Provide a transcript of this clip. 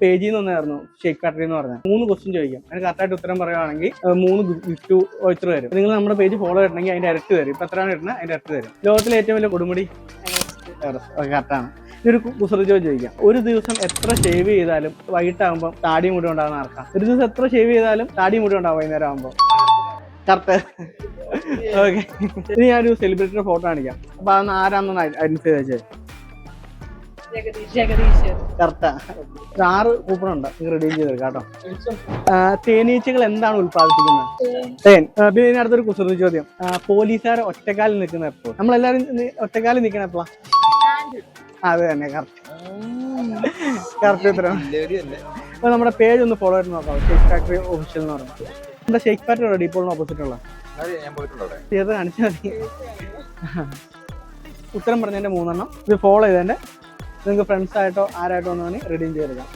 പേജിൽ നിന്ന് വന്നായിരുന്നു ഷേക്ക് ഫാക്ടറി എന്ന് പറഞ്ഞാൽ 3 ക്വസ്റ്റ്യൻ ചോദിക്കാം. അതിന് കറക്റ്റായിട്ട് ഉത്തരം പറയുകയാണെങ്കിൽ 3 ഗിഫ്റ്റ് വോച്ചർ തരും. നിങ്ങൾ നമ്മുടെ പേജ് ഫോളോ ചെയ്യണമെങ്കിൽ അതിന്റെ ഇരട്ടി തരും. ഇപ്പൊ എത്രയാണ് കിട്ടുന്നത് അതിന്റെ ഇരട്ടി തരും. ലോകത്തിലെ ഏറ്റവും വലിയ കൊടുമുടി കറക്റ്റാണ്. ഇതൊരു കുസൃതി ചോദിക്കാം. ഒരു ദിവസം എത്ര ഷേവ് ചെയ്താലും വൈകിട്ടാകുമ്പോൾ താടി മുടി ഉണ്ടാകുന്ന ആർക്കാം? ഒരു ദിവസം എത്ര ഷേവ് ചെയ്താലും താടി മുടി ഉണ്ടാവും വൈകുന്നേരം ആകുമ്പോൾ? കറക്റ്റ്. ഓക്കെ, ഇനി ഞാനൊരു സെലിബ്രിറ്റിയുടെ ഫോട്ടോ കാണിക്കാം. അപ്പൊ അതൊന്ന് ആരാണെന്ന് ഐഡന്റിഫൈ ചെയ്തേ. കറക്റ്റാ. 6 കൂപ്പൺ ഉണ്ട്, റിഡീം ചെയ്തെടുക്കാം കേട്ടോ. തേനീച്ചകൾ എന്താണ് ഉത്പാദിപ്പിക്കുന്നത്? തേൻ. പിന്നെ ഇതിനടുത്തൊരു കുസൃതി ചോദ്യം. പോലീസുകാർ ഒറ്റക്കാലിൽ നിൽക്കുന്ന എപ്പോൾ? നമ്മളെല്ലാരും ഒറ്റക്കാലിൽ നിൽക്കണ എപ്പോഴാ? അത് തന്നെ, കറക്റ്റ് ഉത്തരം. അപ്പൊ നമ്മുടെ പേജ് ഒന്ന് ഫോളോ ചെയ്ത് നോക്കാം. ഷേക്ക് ഫാക്ടറി ഒഫീഷ്യൽ എന്ന് പറഞ്ഞാൽ നമ്മുടെ ഷേക്ക് ഫാക്ടറി ഡീപ്പോളിന് ഓപ്പോസിറ്റ് ഉള്ള ചെയ്ത് കാണിച്ചാൽ മതി. ഉത്തരം പറഞ്ഞതിന്റെ 3 ഇത് ഫോളോ ചെയ്തതിന്റെ നിങ്ങൾക്ക് ഫ്രണ്ട്സ് ആയിട്ടോ ആരായിട്ടോ ഒന്നും റിഡീം ചെയ്തെടുക്കാം.